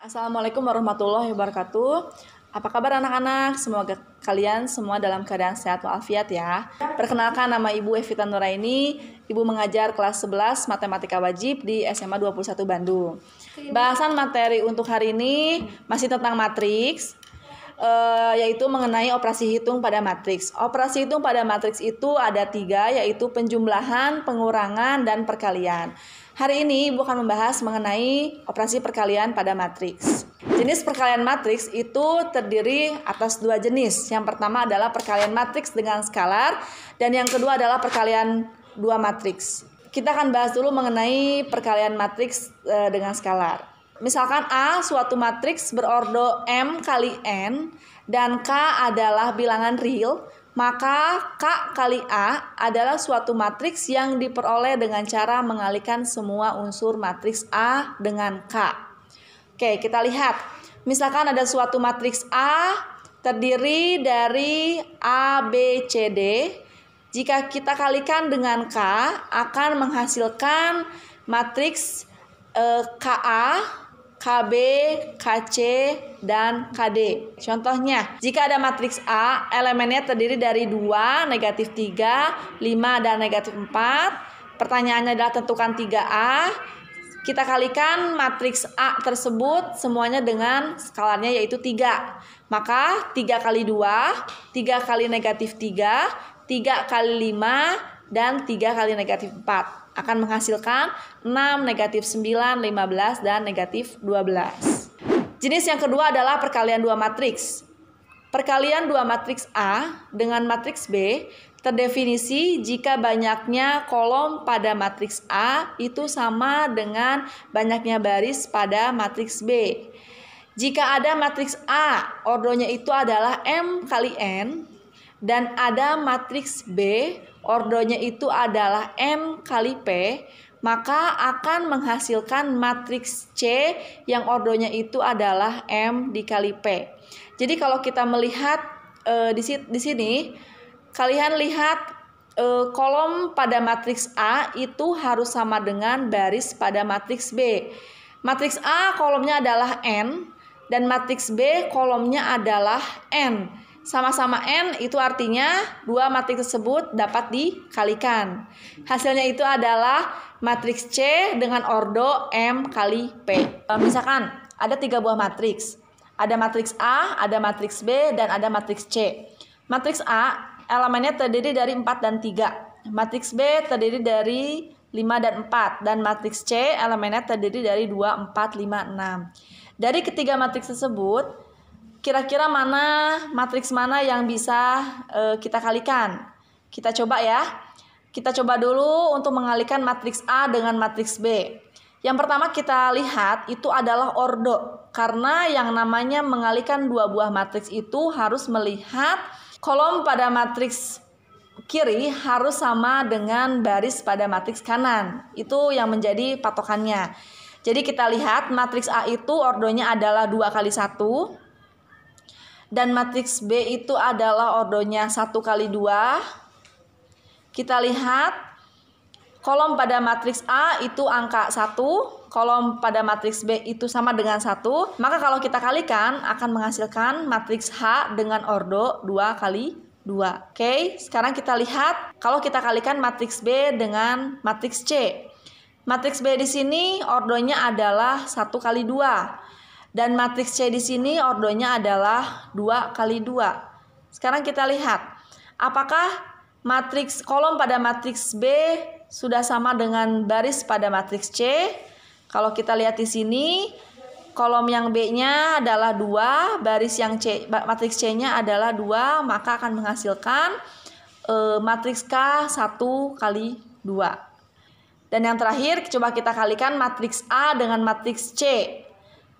Assalamualaikum warahmatullahi wabarakatuh. Apa kabar anak-anak? Semoga kalian semua dalam keadaan sehat walafiat ya. Perkenalkan, nama Ibu Evita Nuraini. Ibu mengajar kelas 11 Matematika Wajib di SMA 21 Bandung. Bahasan materi untuk hari ini masih tentang matriks, yaitu mengenai operasi hitung pada matriks. Operasi hitung pada matriks itu ada 3, yaitu penjumlahan, pengurangan, dan perkalian. Hari ini Ibu akan membahas mengenai operasi perkalian pada matriks. Jenis perkalian matriks itu terdiri atas 2 jenis. Yang pertama adalah perkalian matriks dengan skalar, dan yang kedua adalah perkalian 2 matriks. Kita akan bahas dulu mengenai perkalian matriks dengan skalar. Misalkan A suatu matriks berordo M kali N dan K adalah bilangan real, maka K kali A adalah suatu matriks yang diperoleh dengan cara mengalihkan semua unsur matriks A dengan K. Oke, kita lihat. Misalkan ada suatu matriks A terdiri dari A, B, C, D. Jika kita kalikan dengan K akan menghasilkan matriks KA, KB, KC, dan KD. Contohnya, jika ada matriks A, elemennya terdiri dari 2, negatif 3, 5, dan negatif 4. Pertanyaannya adalah tentukan 3A. Kita kalikan matriks A tersebut semuanya dengan skalarnya yaitu 3. Maka 3 kali 2, 3 kali negatif 3, 3 kali 5, dan 3 kali negatif 4. Akan menghasilkan 6, negatif 9, 15, dan negatif 12. Jenis yang kedua adalah perkalian 2 matriks. Perkalian 2 matriks A dengan matriks B terdefinisi jika banyaknya kolom pada matriks A itu sama dengan banyaknya baris pada matriks B. Jika ada matriks A, ordonya itu adalah M kali N, dan ada matriks B, ordonya itu adalah M kali P, maka akan menghasilkan matriks C yang ordonya itu adalah M dikali P. Jadi kalau kita melihat di sini, kalian lihat kolom pada matriks A itu harus sama dengan baris pada matriks B. Matriks A kolomnya adalah N, dan matriks B kolomnya adalah N. Sama-sama N itu artinya 2 matriks tersebut dapat dikalikan. Hasilnya itu adalah matriks C dengan ordo M kali P. Misalkan ada 3 buah matriks. Ada matriks A, ada matriks B, dan ada matriks C. Matriks A elemennya terdiri dari 4 dan 3. Matriks B terdiri dari 5 dan 4. Dan matriks C elemennya terdiri dari 2, 4, 5, 6. Dari ketiga matriks tersebut, kira-kira matriks mana yang bisa kita kalikan? Kita coba ya. Kita coba dulu untuk mengalihkan matriks A dengan matriks B. Yang pertama kita lihat itu adalah ordo. Karena yang namanya mengalihkan 2 buah matriks itu harus melihat kolom pada matriks kiri harus sama dengan baris pada matriks kanan. Itu yang menjadi patokannya. Jadi kita lihat matriks A itu ordonya adalah 2 kali 1. Dan matriks B itu adalah ordonya 1 kali 2. Kita lihat kolom pada matriks A itu angka 1, kolom pada matriks B itu sama dengan 1. Maka kalau kita kalikan akan menghasilkan matriks H dengan ordo 2 kali 2. Oke, sekarang kita lihat kalau kita kalikan matriks B dengan matriks C. Matriks B di sini ordonya adalah 1 kali 2. Dan matriks C di sini ordonya adalah 2 kali 2. Sekarang kita lihat, apakah matriks kolom pada matriks B sudah sama dengan baris pada matriks C? Kalau kita lihat di sini, kolom yang B-nya adalah 2, baris yang matriks C-nya adalah 2, maka akan menghasilkan matriks K 1 kali 2. Dan yang terakhir, coba kita kalikan matriks A dengan matriks C.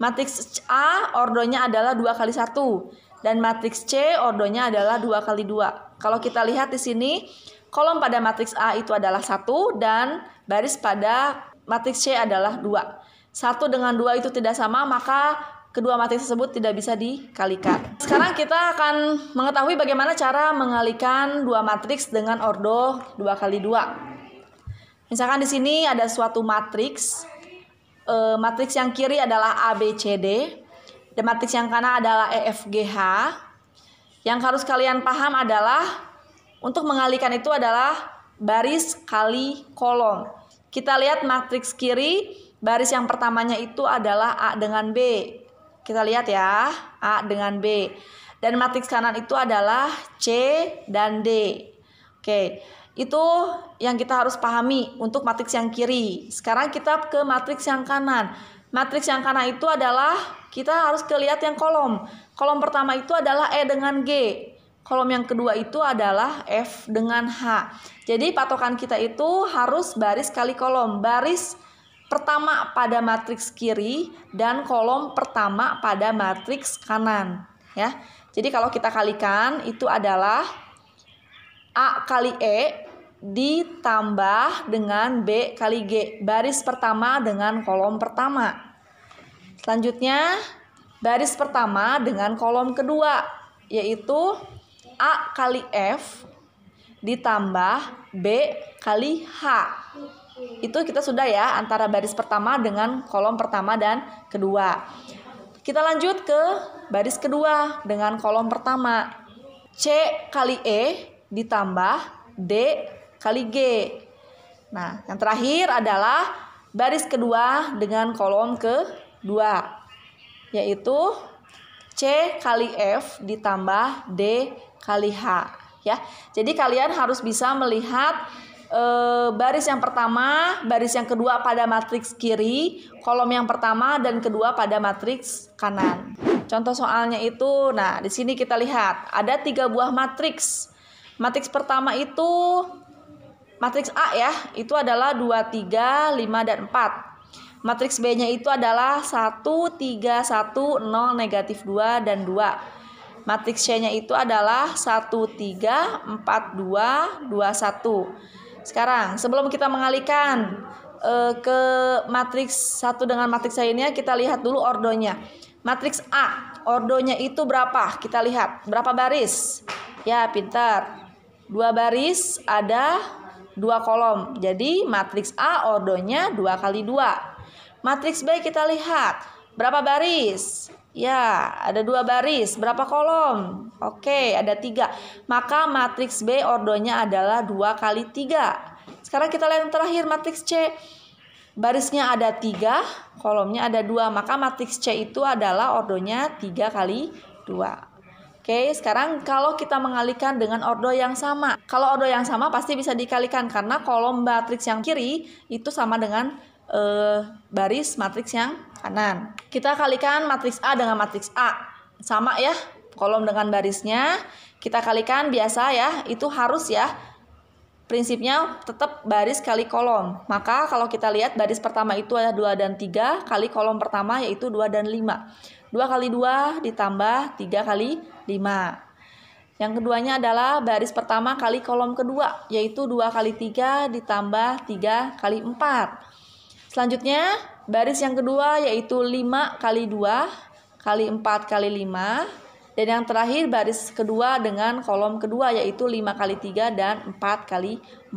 Matriks A ordonya adalah 2 kali 1 dan matriks C ordonya adalah 2 kali 2. Kalau kita lihat di sini, kolom pada matriks A itu adalah 1 dan baris pada matriks C adalah 2. 1 dengan 2 itu tidak sama, maka kedua matriks tersebut tidak bisa dikalikan. Sekarang kita akan mengetahui bagaimana cara mengalihkan 2 matriks dengan ordo 2 kali 2. Misalkan di sini ada suatu matriks matriks yang kiri adalah A, B, C, D. Dan matriks yang kanan adalah E, F, G, H. Yang harus kalian paham adalah untuk mengalikan itu adalah baris kali kolom. Kita lihat matriks kiri, baris yang pertamanya itu adalah A dengan B. Kita lihat ya, A dengan B. Dan matriks kanan itu adalah C dan D. Oke, itu yang kita harus pahami untuk matriks yang kiri. Sekarang kita ke matriks yang kanan. Matriks yang kanan itu adalah kita harus lihat yang kolom. Kolom pertama itu adalah E dengan G. Kolom yang kedua itu adalah F dengan H. Jadi patokan kita itu harus baris kali kolom. Baris pertama pada matriks kiri dan kolom pertama pada matriks kanan. Ya. Jadi kalau kita kalikan itu adalah A kali E ditambah dengan B kali G. Baris pertama dengan kolom pertama. Selanjutnya baris pertama dengan kolom kedua, yaitu A kali F ditambah B kali H. Itu kita sudah ya antara baris pertama dengan kolom pertama dan kedua. Kita lanjut ke baris kedua dengan kolom pertama. C kali E ditambah D kali G. Nah, yang terakhir adalah baris kedua dengan kolom kedua, yaitu C kali F ditambah D kali H. Ya, jadi kalian harus bisa melihat baris yang pertama, baris yang kedua pada matriks kiri, kolom yang pertama dan kedua pada matriks kanan. Contoh soalnya itu, nah di sini kita lihat ada 3 buah matriks. Matriks pertama itu matriks A ya, itu adalah 2, 3, 5, dan 4. Matriks B-nya itu adalah 1, 3, 1, 0, negatif 2, dan 2. Matriks C-nya itu adalah 1, 3, 4, 2, 2, 1. Sekarang, sebelum kita mengalihkan ke matriks 1 dengan matriks lainnya, kita lihat dulu ordonya. Matriks A, ordonya itu berapa? Kita lihat, berapa baris? Ya, pintar. 2 baris, ada 2 kolom. Jadi matriks A ordonya 2 kali 2. Matriks B kita lihat. Berapa baris? Ya, ada 2 baris. Berapa kolom? Oke, ada 3. Maka matriks B ordonya adalah 2 kali 3. Sekarang kita lihat yang terakhir, matriks C. Barisnya ada 3, kolomnya ada 2. Maka matriks C itu adalah ordonya 3 kali 2. Oke, sekarang kalau kita mengalihkan dengan ordo yang sama. Kalau ordo yang sama pasti bisa dikalikan karena kolom matriks yang kiri itu sama dengan baris matriks yang kanan. Kita kalikan matriks A dengan matriks A. Sama ya, kolom dengan barisnya. Kita kalikan biasa ya, itu harus ya. Prinsipnya tetap baris kali kolom. Maka kalau kita lihat baris pertama itu ada 2 dan 3 kali kolom pertama yaitu 2 dan 5. 2 kali 2 ditambah 3 kali 5. Yang keduanya adalah baris pertama kali kolom kedua, yaitu 2 kali 3 ditambah 3 kali 4. Selanjutnya, baris yang kedua yaitu 5 kali 2 kali 4 kali 5. Dan yang terakhir baris kedua dengan kolom kedua yaitu 5 kali 3 dan 4 kali 4.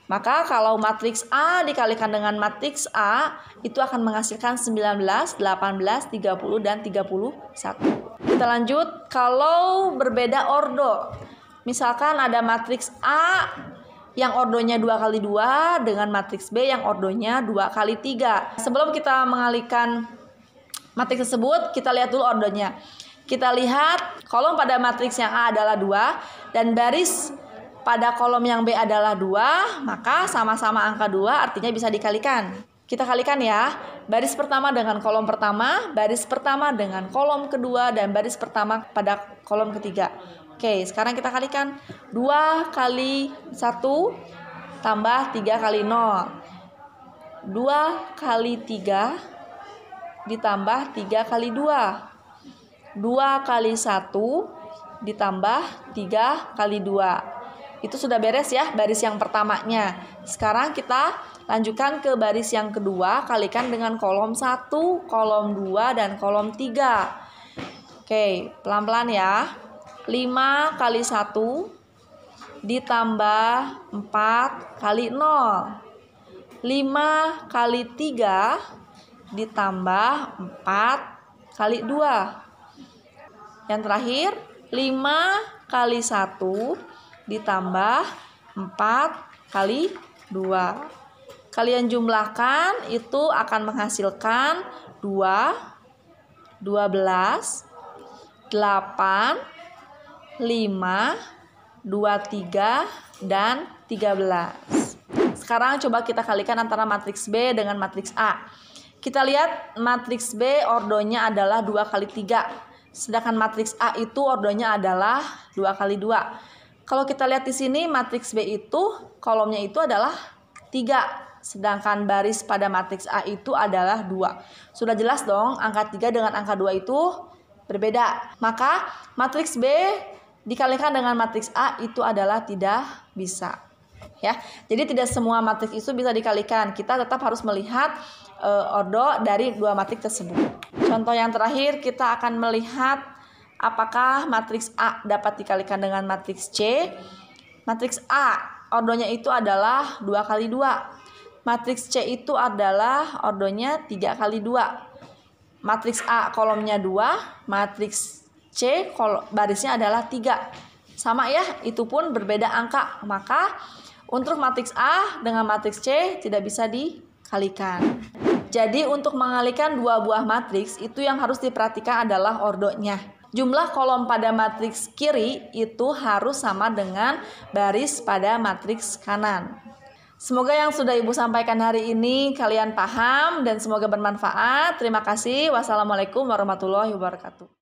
Maka kalau matriks A dikalikan dengan matriks A itu akan menghasilkan 19, 18, 30, dan 31. Kita lanjut kalau berbeda ordo. Misalkan ada matriks A yang ordonya 2 kali 2 dengan matriks B yang ordonya 2 kali 3. Sebelum kita mengalihkan matriks tersebut, kita lihat dulu ordonya. Kita lihat kolom pada matriks yang A adalah 2 dan baris pada kolom yang B adalah 2, maka sama-sama angka 2 artinya bisa dikalikan. Kita kalikan ya, baris pertama dengan kolom pertama, baris pertama dengan kolom kedua, dan baris pertama pada kolom ketiga. Oke, sekarang kita kalikan 2 kali 1 tambah 3 kali 0. 2 kali 3 ditambah 3 kali 2. 2 kali 1 ditambah 3 kali 2. Itu sudah beres ya baris yang pertamanya. Sekarang kita lanjutkan ke baris yang kedua, kalikan dengan kolom 1, kolom 2, dan kolom 3. Oke, pelan-pelan ya. 5 kali 1 ditambah 4 kali 0. 5 kali 3 ditambah 4 kali 2. Yang terakhir 5 kali 1 ditambah 4 kali 2. Kalian jumlahkan, itu akan menghasilkan 2, 12, 8, 5, 23, dan 13. Sekarang coba kita kalikan antara matriks B dengan matriks A. Kita lihat matriks B ordonya adalah 2 kali 3. Sedangkan matriks A itu ordonya adalah 2 kali 2. Kalau kita lihat di sini matriks B itu kolomnya itu adalah 3. Sedangkan baris pada matriks A itu adalah 2. Sudah jelas dong angka 3 dengan angka 2 itu berbeda. Maka matriks B dikalikan dengan matriks A itu adalah tidak bisa. Ya, jadi tidak semua matriks itu bisa dikalikan. Kita tetap harus melihat ordo dari dua matriks tersebut. Contoh yang terakhir, kita akan melihat apakah matriks A dapat dikalikan dengan matriks C. Matriks A ordonya itu adalah 2 kali 2. Matriks C itu adalah ordonya 3 kali 2. Matriks A kolomnya 2, matriks C barisnya adalah 3. Sama ya, itu pun berbeda angka. Maka untuk matriks A dengan matriks C tidak bisa dikalikan. Jadi untuk mengalikan dua buah matriks itu yang harus diperhatikan adalah ordonya. Jumlah kolom pada matriks kiri itu harus sama dengan baris pada matriks kanan. Semoga yang sudah Ibu sampaikan hari ini kalian paham dan semoga bermanfaat. Terima kasih. Wassalamualaikum warahmatullahi wabarakatuh.